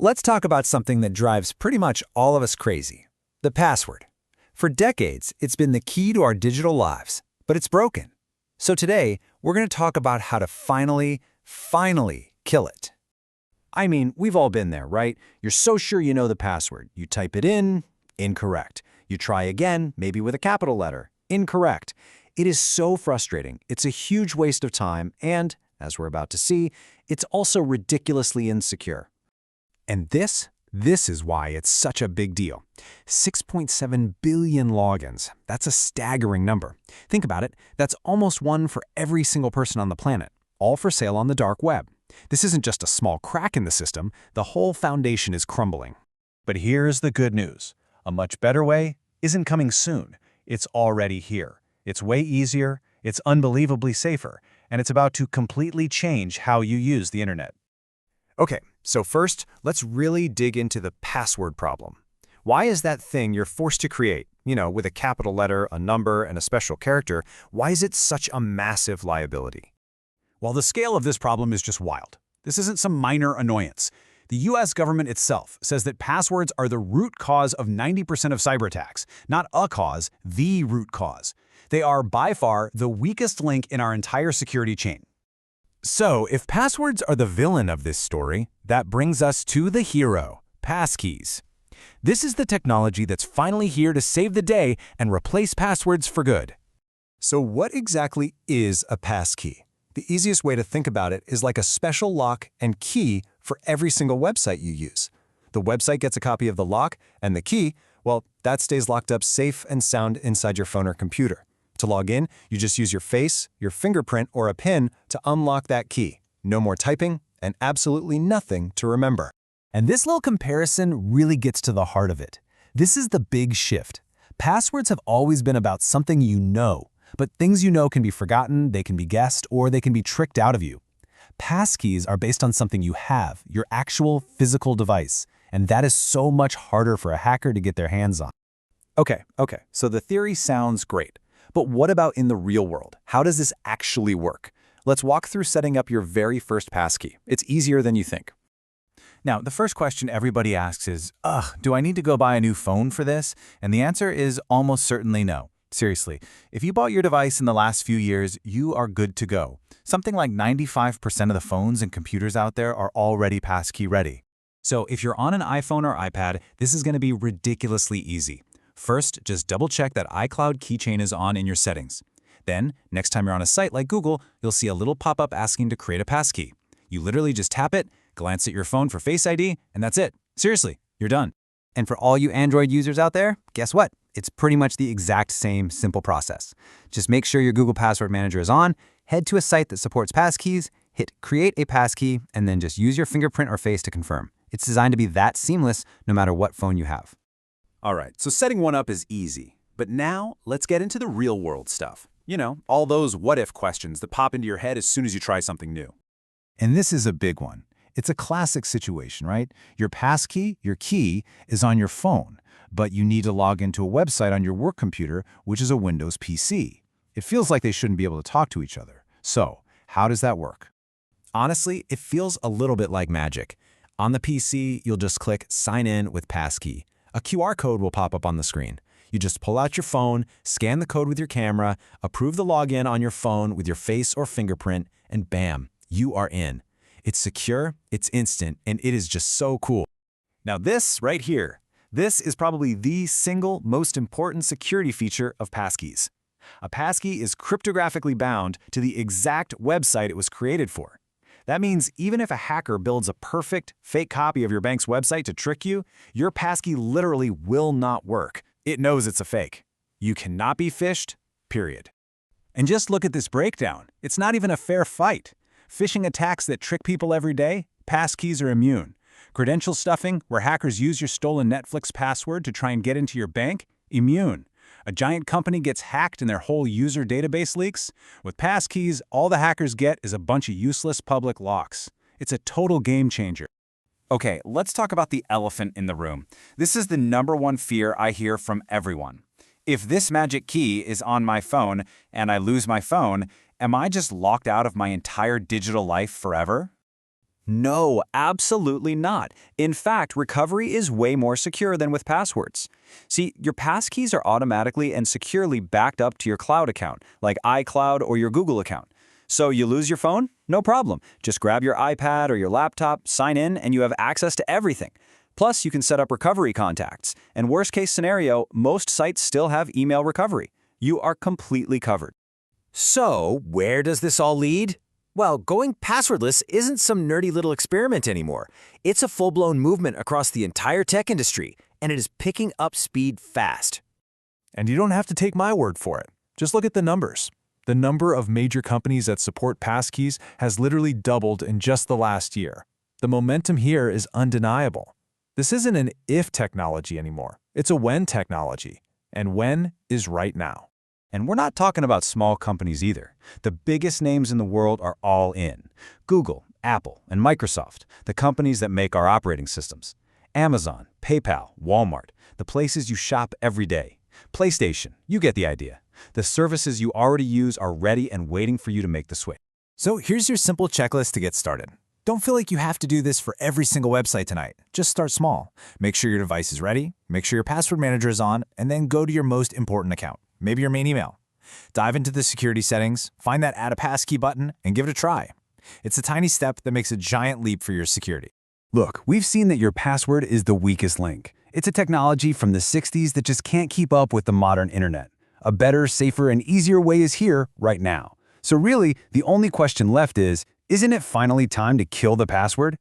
Let's talk about something that drives pretty much all of us crazy: the password. For decades, it's been the key to our digital lives, but it's broken. So today, we're going to talk about how to finally kill it. I mean, we've all been there, right? You're so sure you know the password. You type it in, incorrect. You try again, maybe with a capital letter, incorrect. It is so frustrating. It's a huge waste of time, and, as we're about to see, it's also ridiculously insecure. And this is why it's such a big deal. 6.7 billion logins. That's a staggering number. Think about it. That's almost one for every single person on the planet, all for sale on the dark web. This isn't just a small crack in the system. The whole foundation is crumbling. But here's the good news. A much better way isn't coming soon. It's already here. It's way easier, it's unbelievably safer, and it's about to completely change how you use the internet. Okay, so first, let's really dig into the password problem. Why is that thing you're forced to create, with a capital letter, a number, and a special character, why is it such a massive liability? Well, the scale of this problem is just wild. This isn't some minor annoyance. The US government itself says that passwords are the root cause of 90% of cyber attacks, not a cause, the root cause. They are by far the weakest link in our entire security chain. So, if passwords are the villain of this story, that brings us to the hero, Passkeys. This is the technology that's finally here to save the day and replace passwords for good. So what exactly is a passkey? The easiest way to think about it is like a special lock and key for every single website you use. The website gets a copy of the lock, and the key, well, that stays locked up safe and sound inside your phone or computer. To log in, you just use your face, your fingerprint, or a PIN to unlock that key. No more typing, and absolutely nothing to remember. And this little comparison really gets to the heart of it. This is the big shift. Passwords have always been about something you know, but things you know can be forgotten, they can be guessed, or they can be tricked out of you. Passkeys are based on something you have, your actual physical device, and that is so much harder for a hacker to get their hands on. Okay, so the theory sounds great. But what about in the real world? How does this actually work? Let's walk through setting up your very first passkey. It's easier than you think. Now, the first question everybody asks is, do I need to go buy a new phone for this? And the answer is almost certainly no. Seriously, if you bought your device in the last few years, you are good to go. Something like 95% of the phones and computers out there are already passkey ready. So if you're on an iPhone or iPad, this is going to be ridiculously easy. First, just double-check that iCloud keychain is on in your settings. Then, next time you're on a site like Google, you'll see a little pop-up asking to create a passkey. You literally just tap it, glance at your phone for Face ID, and that's it. Seriously, you're done. And for all you Android users out there, guess what? It's pretty much the exact same simple process. Just make sure your Google Password Manager is on, head to a site that supports passkeys, hit Create a Passkey, and then just use your fingerprint or face to confirm. It's designed to be that seamless no matter what phone you have. All right, so setting one up is easy. But now, let's get into the real-world stuff. All those what-if questions that pop into your head as soon as you try something new. And this is a big one. It's a classic situation, right? Your passkey, your key, is on your phone, but you need to log into a website on your work computer, which is a Windows PC. It feels like they shouldn't be able to talk to each other. So, how does that work? Honestly, it feels a little bit like magic. On the PC, you'll just click Sign In with Passkey. A QR code will pop up on the screen. You just pull out your phone, scan the code with your camera, approve the login on your phone with your face or fingerprint, and bam, you are in. It's secure, it's instant, and it is just so cool. Now this right here, this is probably the single most important security feature of passkeys. A passkey is cryptographically bound to the exact website it was created for. That means even if a hacker builds a perfect, fake copy of your bank's website to trick you, your passkey literally will not work. It knows it's a fake. You cannot be phished, period. And just look at this breakdown. It's not even a fair fight. Phishing attacks that trick people every day, passkeys are immune. Credential stuffing, where hackers use your stolen Netflix password to try and get into your bank, immune. A giant company gets hacked and their whole user database leaks. With passkeys, all the hackers get is a bunch of useless public locks. It's a total game changer. Okay, let's talk about the elephant in the room. This is the #1 fear I hear from everyone. If this magic key is on my phone and I lose my phone, am I just locked out of my entire digital life forever? No, absolutely not. In fact, recovery is way more secure than with passwords. See, your passkeys are automatically and securely backed up to your cloud account, like iCloud or your Google account. So you lose your phone? No problem. Just grab your iPad or your laptop, sign in, and you have access to everything. Plus, you can set up recovery contacts. And worst case scenario, most sites still have email recovery. You are completely covered. So, where does this all lead? Well, going passwordless isn't some nerdy little experiment anymore. It's a full-blown movement across the entire tech industry, and it is picking up speed fast. And you don't have to take my word for it. Just look at the numbers. The number of major companies that support passkeys has literally doubled in just the last year. The momentum here is undeniable. This isn't an if technology anymore. It's a when technology. And when is right now. And we're not talking about small companies either. The biggest names in the world are all in. Google, Apple, and Microsoft, the companies that make our operating systems. Amazon, PayPal, Walmart, the places you shop every day. PlayStation, you get the idea. The services you already use are ready and waiting for you to make the switch. So here's your simple checklist to get started. Don't feel like you have to do this for every single website tonight. Just start small. Make sure your device is ready, make sure your password manager is on, and then go to your most important account, maybe your main email. Dive into the security settings, find that Add a Passkey button, and give it a try. It's a tiny step that makes a giant leap for your security. Look, we've seen that your password is the weakest link. It's a technology from the 60s that just can't keep up with the modern internet. A better, safer, and easier way is here right now. So really, the only question left is, isn't it finally time to kill the password?